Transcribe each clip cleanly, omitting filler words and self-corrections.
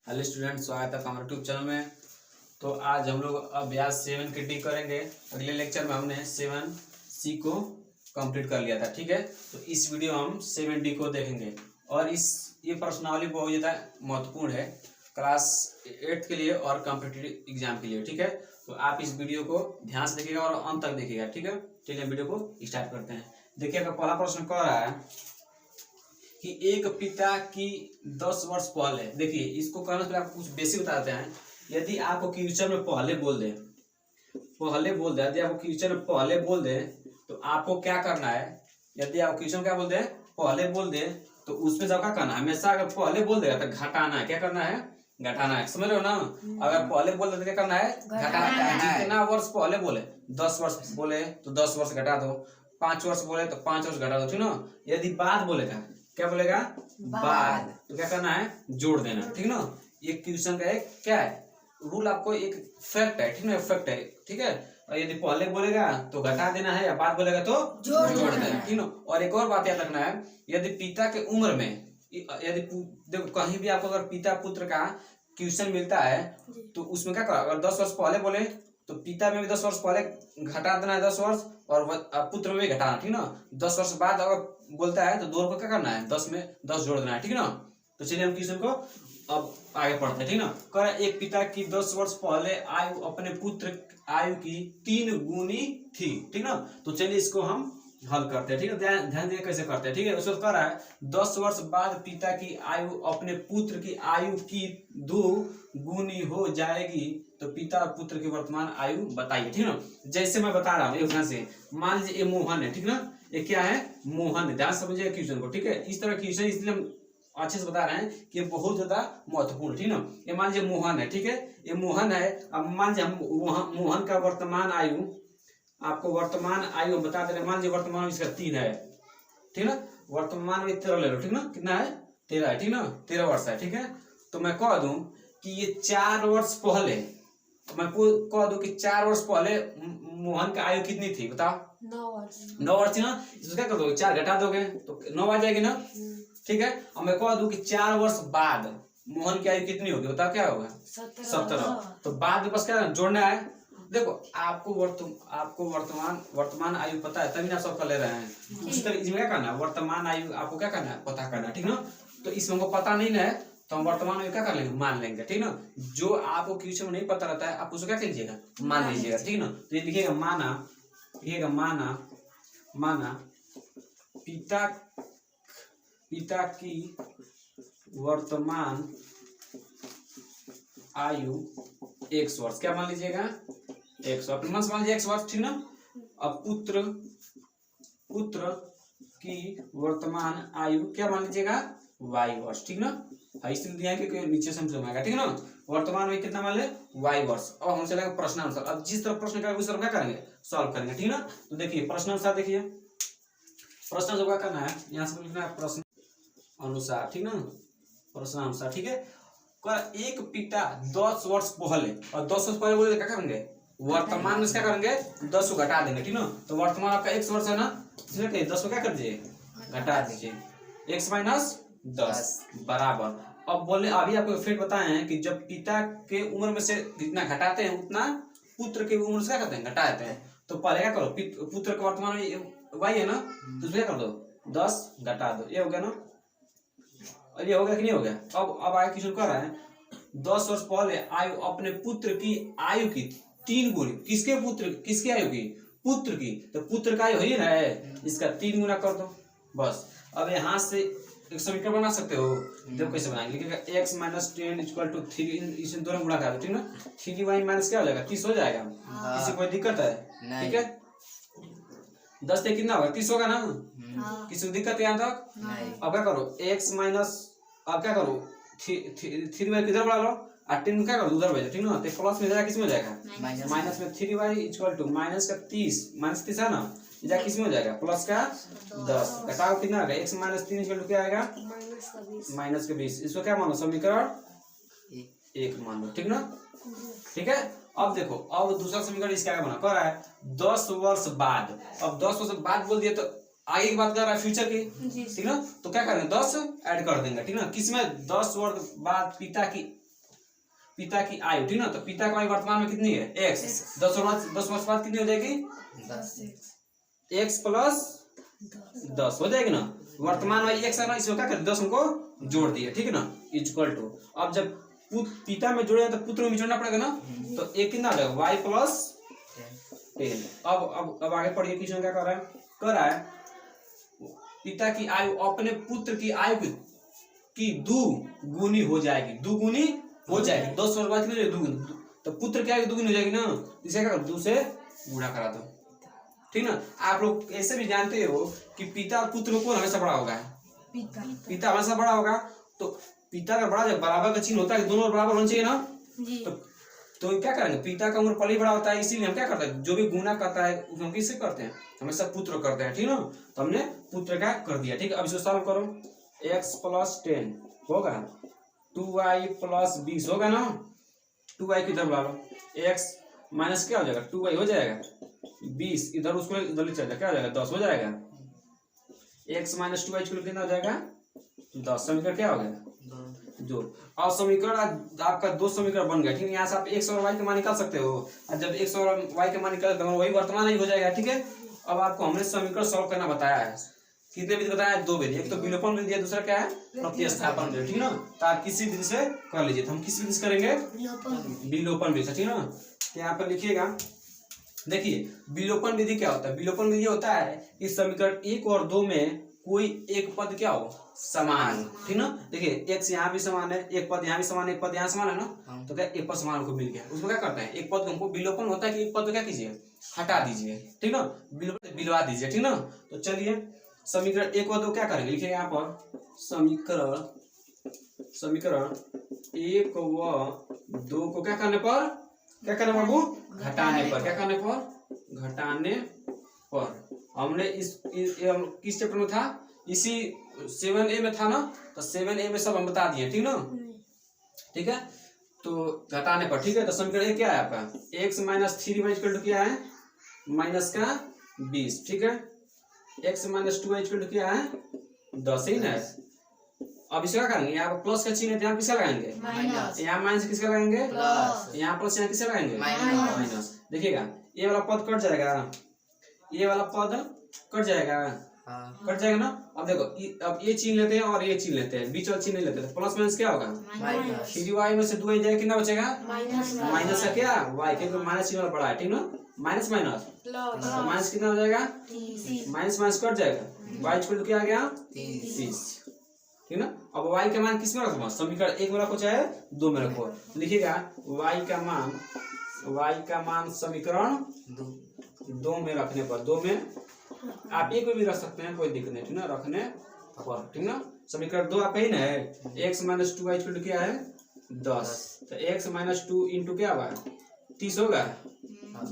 Hello student, स्वागत है हमारे यूट्यूब चैनल में। तो आज हम लोग अभ्यास 7 की डी करेंगे। अगले लेक्चर में हमने 7C को कंप्लीट कर लिया था, ठीक है। तो इस वीडियो हम 7D को देखेंगे और ये प्रश्नावली बहुत ज़्यादा महत्वपूर्ण है क्लास 8 के लिए और कॉम्पिटिटिव एग्जाम के लिए, ठीक है। तो आप इस वीडियो को ध्यान से देखिएगा और अंत तक देखिएगा, ठीक है। चलिए वीडियो को स्टार्ट करते हैं। देखिएगा पहला प्रश्न कह रहा है कि एक पिता की 10 वर्ष पहले, देखिए इसको करने से पहले आपको कुछ बेसिक बताते हैं। यदि आपको क्वेश्चन में पहले बोल दे यदि आपको क्वेश्चन में पहले बोल दे तो आपको क्या करना है। यदि आप क्वेश्चन क्या बोल दे, पहले बोल दे, तो उसमें जब क्या करना है, हमेशा अगर पहले बोल देगा तो घटाना है। क्या करना है? घटाना है। समझ रहे हो ना? अगर पहले बोल दे तो क्या करना है? घटाना है। जितना वर्ष पहले बोले, 10 वर्ष बोले तो 10 वर्ष घटा दो, 5 वर्ष बोले तो 5 वर्ष घटा दो, ठीक ना। यदि बाद बोलेगा, क्या बोलेगा? बाद, तो क्या करना है? जोड़ देना, ठीक ना। ये क्वेश्चन का एक क्या है रूल, आपको एक फैक्ट है, ठीक ना, फैक्ट है, ठीक है। और यदि पहले बोलेगा तो घटा देना है, या बाद बोलेगा तो जोड़ देना, ठीक ना। और एक और बात याद रखना है, यदि पिता के उम्र में, यदि देखो कहीं भी आपको अगर पिता पुत्र का क्वेश्चन मिलता है तो उसमें क्या करो, अगर 10 वर्ष पहले बोले तो पिता में भी 10 वर्ष पहले घटा देना है 10 वर्ष, और पुत्र में भी घटाना, ठीक ना। 10 वर्ष बाद अगर बोलता है तो 2 को क्या करना है, 10 में 10 जोड़ देना है, ठीक ना। तो चलिए हम क्वेश्चन को अब आगे पढ़ते हैं, ठीक ना। कर एक पिता की 10 वर्ष पहले आयु अपने पुत्र आयु की 3 गुनी थी, ठीक ना। तो चलिए इसको हम हल करते हैं, ठीक है। ध्यान दिए कैसे करते हैं, ठीक है। उसको कह रहा है 10 वर्ष बाद पिता की आयु अपने पुत्र की आयु की 2 गुनी हो जाएगी, तो पिता और पुत्र की वर्तमान आयु बताइए, ठीक ना। जैसे मैं बता रहा हूँ एक ध्यान से, मान लीजिए ये मोहन है, ठीक ना। ये क्या है? मोहन है। ध्यान समझिए क्वेश्चन को, ठीक है। इस तरह क्वेश्चन इसलिए हम अच्छे से बता रहे हैं कि बहुत ज्यादा महत्वपूर्ण, ठीक ना। ये मान लीजिए मोहन है, ठीक है। ये मोहन है। अब मान लीजिए हम मोहन का वर्तमान आयु, आपको वर्तमान आयु बता दे रहे हैं। मान लीजिए वर्तमान इसका 3 है, ठीक ना। वर्तमान में 13 ले लो, ठीक ना। कितना है? 13 है, ठीक ना। 13 वर्ष है, ठीक है। तो मैं कह दूं कि ये 4 वर्ष पहले, मैं कह दूं कि 4 वर्ष पहले मोहन का आयु कितनी थी, बताओ? 9 वर्ष थी ना। इसको क्या कर दोगे, 4 घटा दोगे तो 9 आ जाएगी ना, ठीक है। और मैं कह दूं कि 4 वर्ष बाद मोहन की आयु कितनी होगी, बताओ क्या होगा? 17। तो बाद में बस क्या जोड़ना है। देखो आपको वर्तमान आयु पता है, तभी ना सब कर ले रहे हैं। उसी तरह इसमें क्या करना है, वर्तमान आयु आपको क्या करना है, पता करना है, ठीक ना। तो इसमें हमको पता नहीं है तो हम वर्तमान आयु क्या कर लेंगे, मान लेंगे, ठीक ना। जो आपको क्वेश्चन में नहीं पता रहता है आप उसको क्या कीजिएगा, मान लीजिएगा, ठीक ना। तो ये लिखिएगा माना पिता की वर्तमान आयु 1 वर्ष, क्या मान लीजिएगा? 100, अपने मन से मान लीजिए 1 वर्ष, ठीक ना। अब पुत्र की वर्तमान आयु क्या मान लीजिएगा, y वर्ष, ठीक ना। इसलिए दिया है कि नीचे से हम जमाएगा, ठीक ना। वर्तमान में कितना मान ले, y वर्ष। अब हम चलेगा प्रश्न अनुसार। अब जिस तरह प्रश्न करेंगे उस तरह क्या करेंगे, सॉल्व करेंगे, ठीक ना। तो देखिए प्रश्न अनुसार, देखिए प्रश्न जो क्या करना है, यहाँ से लिखना है प्रश्न अनुसार, ठीक ना। प्रश्न अनुसार, ठीक है। एक पिता 10 वर्ष पहले, और 10 वर्ष पहले बोले क्या करेंगे, वर्तमान में क्या करेंगे, 10 को घटा देंगे, ठीक ना। तो वर्तमान आपका 1 वर्ष है ना, इसलिए 10 को क्या कर दीजिए, घटा दीजिए। 1 माइनस 10 बराबर। अब बोले अभी आपको फैक्ट बताए हैं कि जब पिता के उम्र में से जितना घटाते हैं उतना पुत्र के उम्र से क्या करते हैं, घटा देते हैं। तो पहले क्या करो, पुत्र का वर्तमान में y है ना, तो क्या कर दो, 10 घटा दो, ये हो गया ना। और ये हो गया कि नहीं हो गया। अब आगे क्वेश्चन कर रहा है 10 वर्ष पहले आयु अपने पुत्र की आयु की 3 गुनी, किसके आयु की, पुत्र की। तो पुत्र का आयु ही ना है, इसका 3 गुना कर दो बस। अब यहाँ से एक समीकरण बना सकते हो, देखो कैसे बनाएंगे। लिखिएगा x माइनस 10 इक्वल टू 3, इसे दोनों गुणा कर दो, ठीक ना। 3y माइनस क्या हो जाएगा, 30 हो जाएगा। किसी कोई दिक्कत है? ठीक है। 10 से कितना होगा, 30 होगा ना। किसी को दिक्कत यहाँ तक? अब क्या करो, x माइनस, अब क्या करो 3y किधर बढ़ा लो, और 10 क्या करो उधर भेजो, ठीक ना। तो प्लस में जाएगा, किस में हो जाएगा, माइनस में। 3y इक्वल टू माइनस का 30, माइनस 30 है ना, जा किस में हो जाएगा, प्लस का 10। घटाओ कितना आएगा, x माइनस 3 इक्वल टू क्या आएगा, माइनस का 20। इसको क्या मानो, समीकरण 1 मान लो, ठीक ना। ठीक है। अब देखो, अब दूसरा समीकरण इसका क्या बना, कह रहा है 10 वर्ष बाद। अब 10 वर्ष बाद बोल दिया तो आगे की बात कर रहा है फ्यूचर की, ठीक ना। तो क्या करेंगे, 10 ऐड कर देंगे, ठीक ना। किसमें, 10 वर्ष बाद पिता की पिता की आयु, ठीक ना। तो पिता की आयु वर्तमान में कितनी है x, 10 वर्ष बाद कितनी हो जाएगी 10x प्लस 10 हो जाएगी ना। वर्तमान में x है ना, इसमें क्या कर 10 उनको जोड़ दिए, ठीक है ना, इक्वल टू। अब जब पिता में जोड़े तो पुत्र में जोड़ना पड़ेगा ना, तो एक कितना आ जाएगा y प्लस 10। अब आगे पढ़िए, क्वेश्चन क्या कर रहा है पिता की आयु अपने पुत्र की आयु की दुगुनी हो जाएगी, दुगुनी हो जाएगी। 10 वर्ष बाद कितनी दुगुनी, तो पुत्र की आयु दुगुनी हो जाएगी ना, इसे क्या करो 2 से गुणा करा दो, ठीक ना। आप लोग ऐसे भी जानते हो कि पिता और पुत्र कौन हमेशा बड़ा होगा, पिता हमेशा बड़ा होगा। तो पिता का बड़ा जब बराबर का चिन्ह होता है, दोनों बराबर होना चाहिए ना जी। तो क्या करेंगे, पिता का उम्र पहले ही बड़ा होता है, इसीलिए हम क्या करते हैं, जो भी गुना करता है हम किससे करते हैं, हमेशा पुत्र करते हैं, ठीक ना। तो हमने पुत्र का कर दिया, ठीक है। अब इसको सॉल्व करो, x प्लस 10 होगा 2y प्लस 20 होगा ना, 2y किधर बुला लो, x माइनस क्या हो जाएगा 2y हो जाएगा, 20 इधर उसको इधर ले चल जाएगा, क्या हो जाएगा 10 हो जाएगा, x माइनस 2y कितना हो जाएगा 10। समीकरण क्या हो गया जो। और समीकरण आपका 2 समीकरण बन गया, ठीक है। यहाँ से आप x और y का मान निकाल सकते हो, और जब x और y का मान निकाल तो वही वर्तमान ही हो जाएगा, ठीक है। अब आपको हमने समीकरण सॉल्व करना बताया है, कितने विधि बताया है, 2 विधि, एक तो विलोपन विधि है, दूसरा क्या है प्रतिस्थापन विधि, ठीक ना। तो आप किसी विधि से कर लीजिए, तो हम किस विधि से करेंगे विलोपन विधि, ठीक ना। तो यहाँ पर लिखिएगा, देखिए विलोपन विधि क्या होता है, विलोपन विधि होता है कि समीकरण 1 और 2 में कोई एक पद क्या हो समान, ठीक ना। देखिए x यहाँ भी समान है, एक पद यहाँ भी समान है, एक पद यहाँ समान है ना, तो क्या एक पद समान को मिल गया, उसमें क्या करते हैं एक पद हमको विलोपन होता है कि एक पद क्या कीजिए हटा दीजिए, ठीक ना, विलवा दीजिए, ठीक ना। तो चलिए समीकरण 1 और 2 क्या करेंगे, लिखिए यहाँ पर समीकरण 1 व 2 को क्या करने पर, क्या करने बाबू घटाने पर, क्या करने पर घटाने पर। हमने किस चैप्टर में था, इसी 7A में था ना, तो 7A में सब हम बता दिए, ठीक ना, ठीक है। तो घटाने पर, ठीक है। तो समीकरण क्या है आपका x minus 3y equal to क्या है माइनस का 20, ठीक है। x minus 2y equal to क्या है 10 ही ना। अब इसका क्या करेंगे, यहाँ पर प्लस का चिन्ह है, यहाँ किसका लगाएंगे यहाँ माइनस किसका लगाएंगे यहाँ प्लस, यहाँ किसका लगाएंगे माइनस। देखिएगा ये वाला पद कट जाएगा, ये वाला पद कट जाएगा, कट जाएगा ना। अब देखो अब ये चिन्ह लेते हैं और ये चिन्ह लेते हैं, बीच वाला चिन्ह नहीं लेते, तो प्लस माइनस क्या होगा 3y में से 2y जाएगा, कितना बचेगा माइनस का क्या y, क्योंकि माइनस चिन्ह बड़ा है, ठीक ना। माइनस माइनस माइनस कितना हो जाएगा माइनस माइनस कट जाएगा, y इक्वल टू क्या आ गया 30, ठीक ना। अब y का मान किस में रखो, समीकरण 1 में रखो चाहे 2 में रखो, लिखिएगा y का मान समीकरण 2 में रखने पर, 2 में आप 1 में भी रख सकते हैं, कोई दिक्कत नहीं, ठीक ना, रखने पर, ठीक ना। समीकरण 2 आपका ही ना है, x minus 2y equal to क्या है 10, तो x माइनस 2 इंटू क्या होगा 30 होगा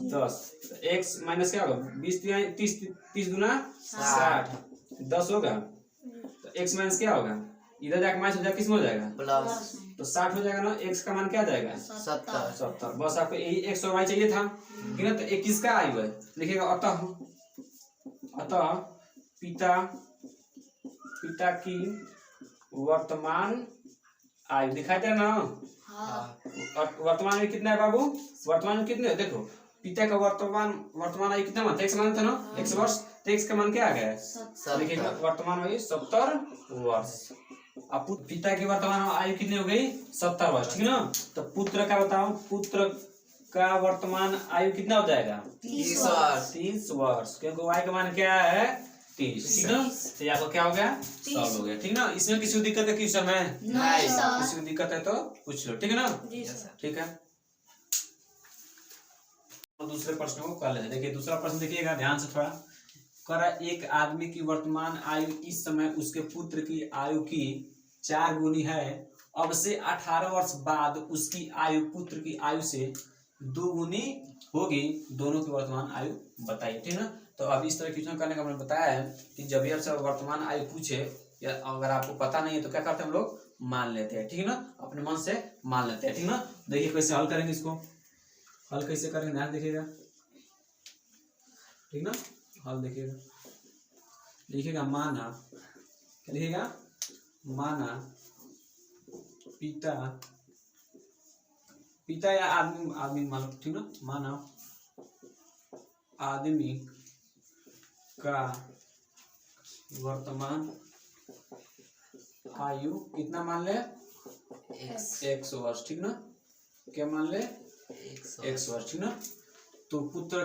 10, तो x माइनस क्या होगा 30 दूना 60 10 होगा, तो x माइनस क्या होगा इधर जाकर माइनस हो जाएगा, किस में हो जाएगा प्लस, तो 60 हो जाएगा ना। x का मान क्या आ जाएगा 70। बस आपको यही x और y चाहिए था, ठीक है। तो एक किसका आयु है, देखिएगा अतः पिता की वर्तमान आयु दिखाई दे ना, वर्तमान में कितना है बाबू, वर्तमान में कितने, देखो पिता का वर्तमान आयु कितना मान था, x मान था ना 100 वर्ष, तो x का मान क्या आ गया है, देखिएगा वर्तमान आयु 70 वर्ष। अब पिता की वर्तमान आयु कितनी हो गई 70 वर्ष, ठीक ना। तो पुत्र का बताओ, पुत्र का वर्तमान आयु कितना हो जाएगा 30 वर्ष, क्योंकि y का मान क्या है 30, ठीक ना। तो आपको क्या हो गया सॉल्व हो गया, ठीक ना। इसमें किसी को दिक्कत है क्वेश्चन में नहीं, किसी को दिक्कत है तो पूछ लो, ठीक है ना, ठीक है। तो दूसरे प्रश्न को कर लेते हैं। देखिए दूसरा प्रश्न देखिएगा ध्यान से थोड़ा, करा एक आदमी की वर्तमान आयु इस समय उसके पुत्र की आयु की 4 गुनी है, अब से 18 वर्ष बाद उसकी आयु पुत्र की आयु से 2 गुनी होगी, दोनों की वर्तमान आयु बताइए, ठीक है। तो अब इस तरह क्वेश्चन करने का मैंने बताया है कि जब ये आपसे वर्तमान आयु पूछे या अगर आपको पता नहीं है तो क्या करते हैं हम लोग मान लेते हैं, ठीक है ना, अपने मन से मान लेते हैं, ठीक ना। देखिए कैसे हल करेंगे, इसको हल कैसे करेंगे ध्यान देखिएगा, ठीक ना। हल देखिएगा, लिखिएगा माना, क्या लिखिएगा माना पिता पिता या आदमी, आदमी मान लो, ठीक ना, माना आदमी का वर्तमान आयु कितना मान ले, 100 वर्ष, ठीक ना, क्या मान ले, 100 वर्ष, ठीक ना। तो पुत्र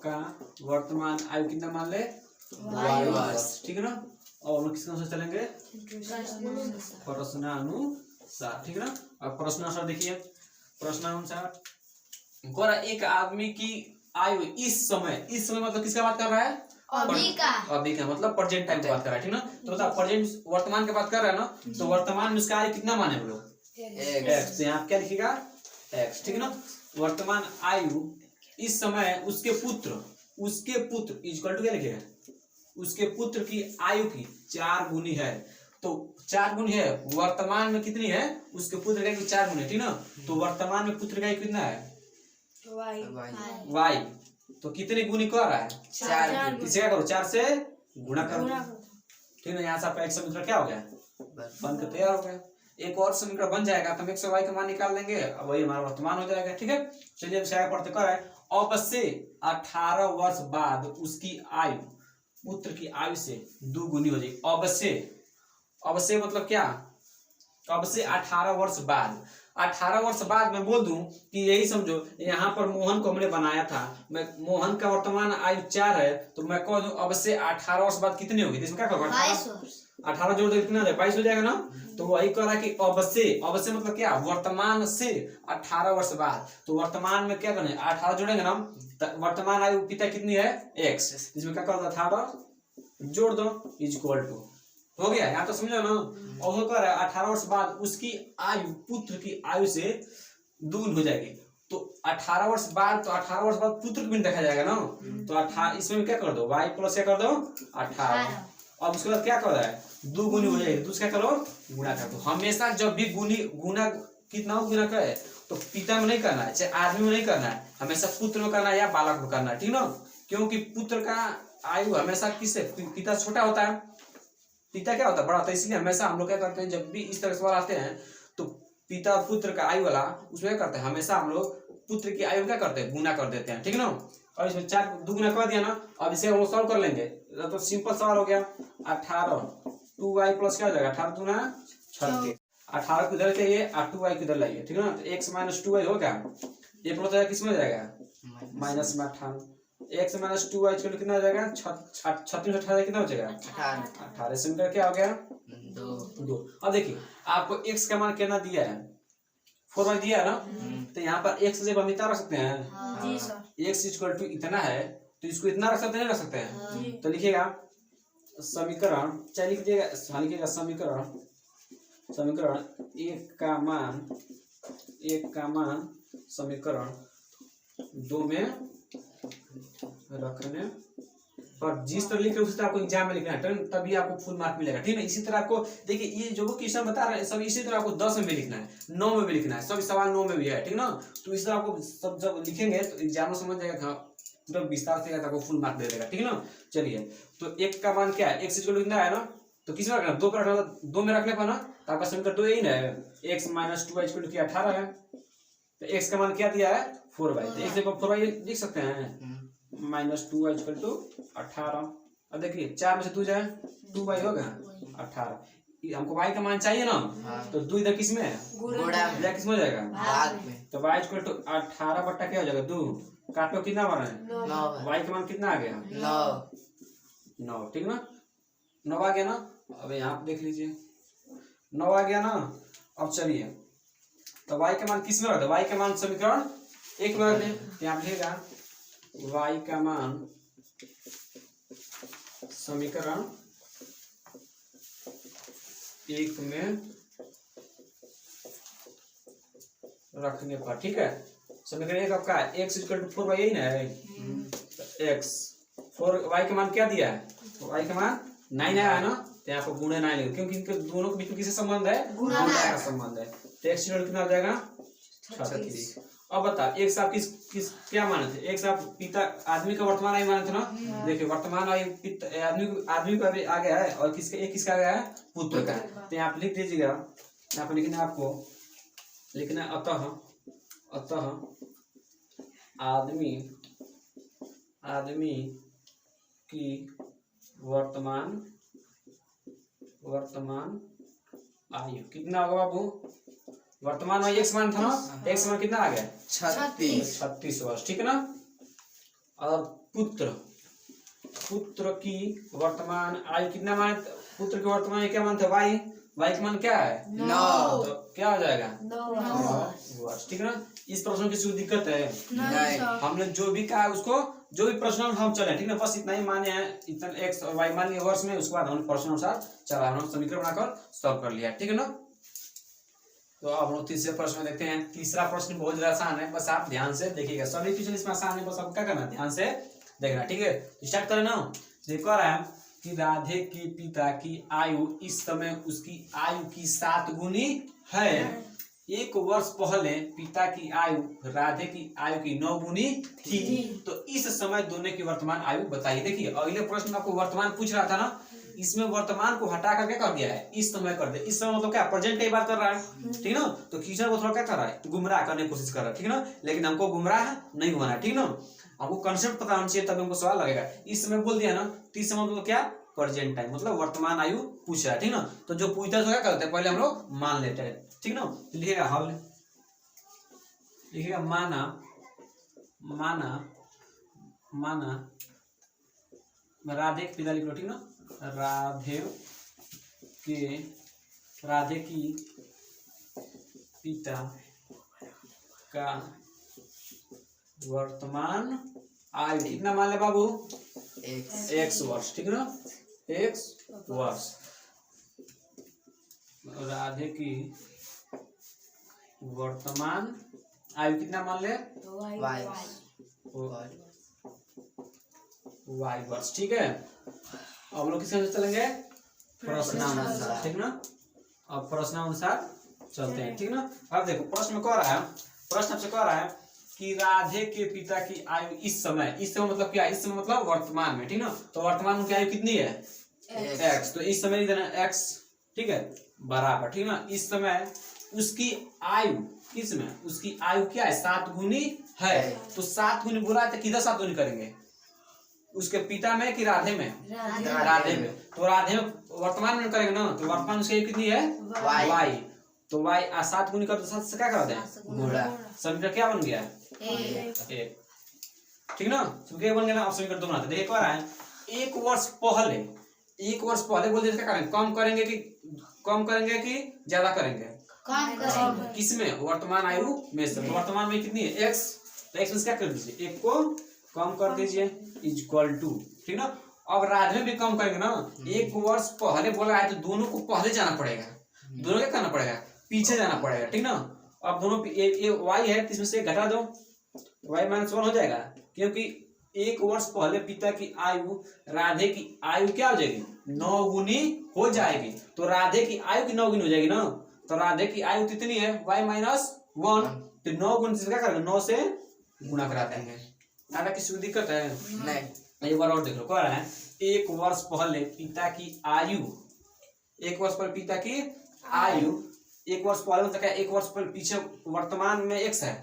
का वर्तमान आयु कितना मान ले, 22 वर्ष, ठीक है ना। और हम लोग किसके अनुसार चलेंगे, प्रश्नानुसार, ठीक है ना। अब प्रश्नानुसार देखिए, प्रश्नानुसार एक आदमी की आयु इस समय मतलब किसका बात कर रहा है, अभी का मतलब प्रेजेंट टाइम की बात कर रहा है, ठीक ना। तो मतलब प्रेजेंट वर्तमान की बात कर रहा है ना, तो वर्तमान में उसका आयु कितना माने हम लोग, x। तो यहाँ क्या लिखेगा, x, ठीक है ना। वर्तमान आयु इस समय उसके पुत्र इक्वल टू क्या लिखेगा, उसके पुत्र की आयु की 4 गुनी है। तो 4 गुनी है, वर्तमान में कितनी है, उसके पुत्र का 4 गुनी है, ठीक ना। तो वर्तमान में पुत्र का कितना है, y। तो कितने गुनी कर रहा है, 4। इसे क्या करो, 4 से गुणा करो, ठीक है। यहाँ से आपका एक समीकरण क्या हो गया, बनकर तैयार हो गया। एक और समीकरण बन जाएगा तो हम 100 y का मान निकाल देंगे, अब वही हमारा वर्तमान हो जाएगा, ठीक है। चलिए अब क्या पढ़ते कर रहे हैं, अब से 18 वर्ष बाद उसकी आयु पुत्र की आयु से 2 गुनी हो जाएगी। अब से मतलब क्या, अब से 18 वर्ष बाद, 18 वर्ष बाद मैं बोल दूं कि यही समझो, यहाँ पर मोहन को हमने बनाया था, मैं मोहन का वर्तमान आयु 4 है, तो मैं कह दूं अब से 18 वर्ष बाद कितने होगी, इसमें क्या करोगे, 18 जोड़ दो कितना 22 हो जाएगा ना। तो वही कह रहा है कि अब से मतलब क्या, वर्तमान से 18 वर्ष बाद। तो वर्तमान में क्या करना है, 18 जोड़ेंगे ना, वर्तमान आयु पिता कितनी है, x। इसमें क्या करता, 18 जोड़ दो इक्वल टू, हो गया। यहाँ तो समझो ना। और वो कह रहा है 18 वर्ष बाद उसकी आयु पुत्र की आयु से 2 हो जाएगी। तो 18 वर्ष बाद, तो 18 वर्ष बाद पुत्र को भी देखा जाएगा ना। तो 18 इसमें क्या कर दो, y प्लस क्या कर दो 18। अब उसके बाद क्या कर रहा है, 2 गुनी हो जाएगी, तो उसका करो गुणा कर दो। हमेशा जब भी गुना कितना गुना करे, तो पिता में नहीं करना है, चाहे आदमी में नहीं करना है, हमेशा पुत्र में करना है या बालक में करना है, ठीक ना। क्योंकि पुत्र का आयु हमेशा किससे, पिता छोटा होता है, पिता क्या होता है, बड़ा होता है। इसलिए हमेशा हम लोग क्या करते हैं, जब भी इस तरह सवाल आते हैं तो पिता और पुत्र का आयु वाला, उसमें क्या करते हैं, हमेशा हम लोग पुत्र की आयु क्या करते हैं, गुना कर देते हैं, ठीक ना। और इसमें 4 2 कर दिया ना। अब इसे हम सॉल्व कर लेंगे, तो सिंपल सवाल हो गया। 18 2y प्लस क्या हो जाएगा, 18 दूना 36, 18 को इधर चाहिए और 2y को इधर लाइए, ठीक है ना। तो x - 2y हो गया, ये प्लस जाएगा किसमें हो जाएगा, माइनस में 18। x - 2y कितना हो जाएगा, 36 18 कितना हो जाएगा, 18 से मिलकर क्या हो गया, 2। अब देखिए आपको x का मान कितना दिया है, 4y दिया है ना। तो यहाँ पर x से हम इतना रख सकते हैं, जी सर। x इक्वल टू इतना है, तो इसको इतना रख सकते हैं, नहीं रख सकते हैं। तो लिखिएगा समीकरण, चाहे लिखिएगा समीकरण 1 का मान समीकरण 2 में रखने पर जिस तरह लिख रहे उसी तरह आपको एग्जाम में लिखना है, तभी आपको फुल मार्क मिलेगा, ठीक है। इसी तरह आपको देखिए, ये जो क्वेश्चन बता रहे हैं सब इसी तरह आपको 10 में भी लिखना है, 9 में भी लिखना है, सब सवाल 9 में भी है, ठीक ना। तो इस तरह आपको सब जब लिखेंगे तो एग्जाम में समझ जाएगा, पूरा विस्तार से आपको फुल मार्क दे देगा, ठीक है ना। चलिए तो 1 का मान क्या है, x इक्वल टू कितना है ना, तो किस में रखना, 2 पर रखना, 2 में रखने पर ना तो आपका समीकरण 2 यही ना है, x - 2y इक्वल टू 18 है। तो x का मान क्या दिया है, 4y। तो x पर 4y लिख सकते हैं, -2y इक्वल टू 18। अब देखिए 4 में से 2 जाए 2y होगा 18। हमको y का मान चाहिए ना, तो 2 इधर किस में है, गुणा किस में हो जाएगा, भाग में। तो y इक्वल टू 18 बट्टा क्या हो जाएगा, 2 काटो कितना बना है, 9। y का मान कितना आ गया, 9, ठीक ना। 9 आ गया ना। अब यहाँ पे देख लीजिए 9 आ गया ना। अब चलिए तो y का मान किस में रखते, y का मान समीकरण 1 में रखते हैं। यहाँ पे लिखेगा y का मान समीकरण 1 में रखने पर, ठीक है। समीकरण 1 आपका x इक्वल टू 4y यही ना है, x 4y का मान क्या दिया है, y का मान 9 आया है ना। तो यहाँ पर गुणे 9 लिखो, क्योंकि इनके दोनों के बीच में किससे संबंध है, गुणा का संबंध है। तो x इक्वल कितना हो जाएगा, 36। अब बता x आप किस क्या माने थे, x आप पिता आदमी का वर्तमान आयु माने थे ना। देखिए वर्तमान आयु आदमी का भी आ गया है, और किसका आ गया है, पुत्र का। तो यहाँ पे लिख दीजिएगा, यहाँ पे लिखना है आपको लिखना अतः अतः आदमी आदमी की वर्तमान आयु कितना होगा बाबू? वर्तमान में एक समान था ना, एक समान कितना आ गया? 36 वर्ष, ठीक है ना। और पुत्र की वर्तमान आयु कितना मान? पुत्र की वर्तमान क्या मान था? वाई का मान क्या है? 9। तो क्या हो जाएगा? 9 वर्ष, ठीक है ना। इस प्रश्न की कोई दिक्कत है? नहीं। हमने जो भी कहा उसको, जो भी प्रश्न हम चले, ठीक है, बस इतना ही माने हैं, इतना एक्स और वाई मान लिया वर्ष में, उसके बाद हमने प्रश्न अनुसार चला, हमने समीकरण बनाकर सॉल्व कर लिया, ठीक है ना। तो अब हम लोग तीसरे प्रश्न में देखते हैं। तीसरा प्रश्न बहुत ज्यादा आसान है, बस आप ध्यान से देखिएगा। सभी क्वेश्चन इसमें आसान है, बस आप क्या करना, ध्यान से देखना, ठीक है। स्टार्ट करें ना। देखो रहा है कि राधे के पिता की आयु इस समय उसकी आयु की 7 गुनी है। 1 वर्ष पहले पिता की आयु राधे की आयु की 9 गुनी थी। तो इस समय दोनों की वर्तमान आयु बताइए। देखिए अगले प्रश्न में आपको वर्तमान पूछ रहा था ना, इसमें वर्तमान को हटा कर क्या कर दिया है? इस समय कर दिया। इस समय मतलब क्या? प्रेजेंट की बात कर रहा है, ठीक ना। तो टीचर को थोड़ा क्या कर रहा है? गुमराह करने की कोशिश कर रहा है, ठीक ना। लेकिन हमको गुमराह नहीं होना है, ठीक ना। हमको कंसेप्ट पता होना चाहिए, तब हमको सवाल लगेगा। इस समय बोल दिया ना, तो इस समय मतलब क्या? प्रेजेंट टाइम, मतलब वर्तमान आयु पूछ रहा है, ठीक ना। तो जो पूछता है तो क्या करते हैं? पहले हम लोग मान लेते हैं, ठीक ना। लिखिएगा हल, लिखिएगा माना राधे के पिता लिख लो, ठीक ना। राधे की पिता का वर्तमान आयु कितना मान ले बाबू? X वर्ष, ठीक है ना। X वर्ष। राधे की वर्तमान आयु कितना मान ले? Y वर्ष, ठीक है। अब लोग किसके अनुसार चलेंगे? प्रश्नानुसार, ठीक ना। अब प्रश्नानुसार चलते हैं, ठीक ना। अब देखो प्रश्न में कह रहा है, प्रश्न आपसे कह रहा है कि राधे के पिता की आयु इस समय मतलब क्या? इस समय मतलब वर्तमान में, ठीक ना। तो वर्तमान में की आयु कितनी है? X। तो इस समय देना X, ठीक है, बराबर, ठीक ना। इस समय उसकी आयु, किसमें? उसकी आयु क्या है? 7 गुनी है। तो 7 गुनी बोला है तो किधर 7 गुनी करेंगे? उसके पिता में कि राधे में? राधे में। तो राधे में वर्तमान में करेंगे ना, तो वर्तमान उसकी आयु कितनी है? Y। तो Y 7 गुनी कर तो 7 से क्या कर दें? गुणा। समीकरण क्या बन गया? 1, ठीक ना। समीकरण बन गया ना। अब समीकरण 2 बनाते हैं। देखिए क्या रहा है, 1 वर्ष पहले बोल देते क्या करेंगे? कम करेंगे कि ज्यादा करेंगे? कम। किसमें? वर्तमान आयु में से। तो वर्तमान में कितनी है? X। तो X में क्या कर दीजिए? 1 को कम कर दीजिए, इक्वल टू, ठीक ना। अब राधे में भी कम करेंगे ना। 1 वर्ष पहले बोला है तो दोनों को पहले जाना पड़ेगा, दोनों क्या करना पड़ेगा? पीछे जाना पड़ेगा, ठीक ना। अब दोनों ये Y है, इसमें से घटा दो, Y -1 हो जाएगा, क्योंकि 1 वर्ष पहले पिता की आयु राधे की आयु क्या हो जाएगी? 9 गुनी हो जाएगी। तो राधे की आयु की 9 गुनी हो जाएगी ना। तो राधे की आयु कितनी है? Y -1। तो 9 गुनी से क्या करेंगे? 9 से गुणा करा देंगे। आगे किसी को दिक्कत है? नहीं। एक बार और देख लो, कह रहा है 1 वर्ष पहले पिता की आयु, 1 वर्ष पहले पिता की आयु, 1 वर्ष पहले मतलब क्या? 1 वर्ष पहले पीछे वर्तमान में X है,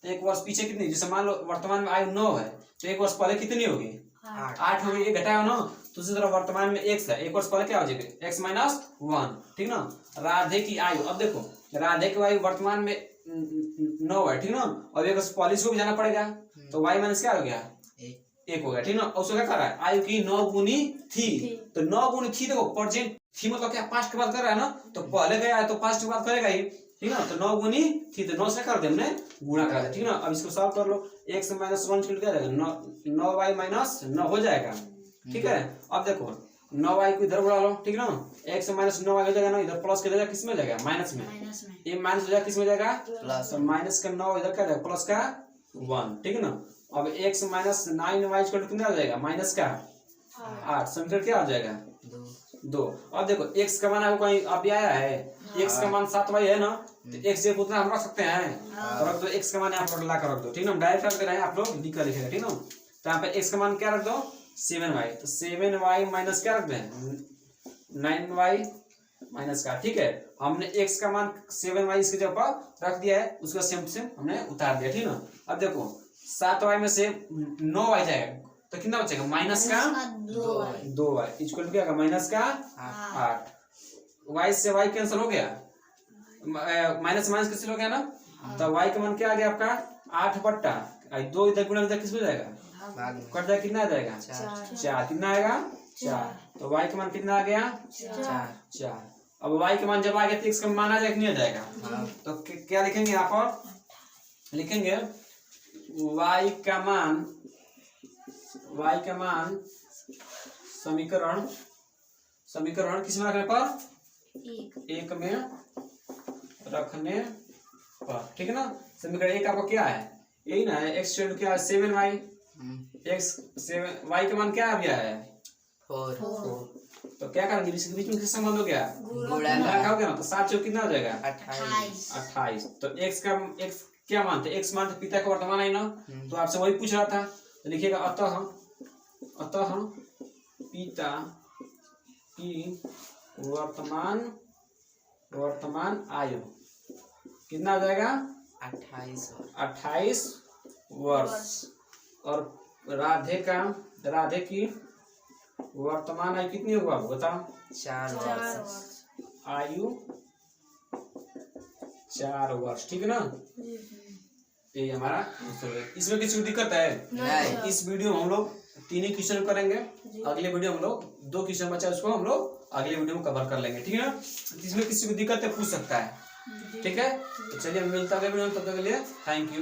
तो 1 वर्ष पीछे कितनी? जैसे मान लो वर्तमान में आयु 9 है, तो 1 वर्ष पहले कितनी होगी? 8 होगी। ये घटाया ना, तो उसी तरह वर्तमान में X है, 1 वर्ष पहले क्या हो जाएगा? X -1, ठीक ना। राधे की आयु, अब देखो राधे की आयु वर्तमान में 9 है, ठीक ना। और 1 वर्ष पहले इसको भी जाना पड़ेगा, तो Y माइनस क्या हो गया? 1 हो गया, ठीक ना। और उसको क्या कर रहा है? आयु की 9 गुनी थी। तो 9 गुनी थी, देखो प्रेजेंट थी मतलब क्या? पास्ट की बात कर रहा है ना, तो पहले गया है तो पास्ट की बात करेगा ही, ठीक ना। तो 9 गुनी थी, तो 9 से कर दे हमने गुणा करा दिया, ठीक ना। अब इसको सॉल्व कर लो। X -1 क्या जाएगा? 9Y -9 हो जाएगा, ठीक है। अब देखो 9Y को इधर बुला लो, ठीक ना। X -9Y हो जाएगा ना, इधर प्लस किधर जाएगा? किस में जाएगा? माइनस में। ये माइनस हो जाएगा, किस में जाएगा? प्लस। माइनस का 9 इधर क्या जाएगा? प्लस का 1, ठीक है ना। अब X -9Y कितना आ जाएगा? माइनस का 8। समीकरण क्या आ जाएगा? 2। अब देखो X का मान आपको कहीं अभी आया है, X का मान 7Y है ना, तो X से उतना हम रख सकते हैं, तो रख दो। X का मान यहाँ पर ला कर रख दो, ठीक ना। हम डायरेक्ट रख दे रहे हैं, आप लोग लिख कर लिखेगा, ठीक ना। तो यहाँ पे X का मान क्या रख दो? 7Y। तो 7Y माइनस क्या रख दें? 9Y माइनस का, ठीक है। हमने x का मान 7y इसके जगह रख दिया है, उसका सेम टू सेम हमने उतार दिया, ठीक ना। अब देखो 7y में से 9y जाएगा तो कितना बचेगा, माइनस का 2y इक्वल टू क्या होगा, माइनस का 8। y से y कैंसिल हो गया, माइनस माइनस कैंसिल हो गया ना, तो y का मान क्या आ गया आपका 8/, 2 इधर गुणा इधर किस में जाएगा, कट जाएगा, कितना आ जाएगा 4, कितना आएगा 4, तो y का मान कितना आ गया 4। अब y के मान जब आ गया तो x का मान आ जाएगा, नहीं आ जाएगा, तो क्या लिखेंगे यहाँ पर, लिखेंगे y का मान समीकरण किस में रखने पर, 1 में रखने पर, ठीक है ना। समीकरण 1 आपका क्या है, यही ना है, x क्या है 7y, y का मान क्या आ गया है 4, तो क्या करेंगे, इसके बीच में किस संबंध हो गया, गुणा हो गया ना, तो 7 चौक कितना हो जाएगा 28। तो x क्या मानते, x मानते पिता का वर्तमान है ना, तो आपसे वही पूछ रहा था, तो लिखिएगा अतः पिता की वर्तमान आयु कितना हो जाएगा 28 वर्ष, और राधे की वर्तमान आयु कितनी होगा बताओ, 4 वर्ष, आयु 4 वर्ष, ठीक है ना। ये हमारा इसमें किसी को दिक्कत है नहीं। इस वीडियो में हम लोग 3 ही क्वेश्चन करेंगे, अगले वीडियो हम लोग 2 क्वेश्चन बचा उसको हम लोग अगले वीडियो में कवर कर लेंगे, ठीक है ना। इसमें किसी को दिक्कत है पूछ सकता है, ठीक है। तो चलिए मिलता है अगले वीडियो में, तब तक के लिए थैंक यू।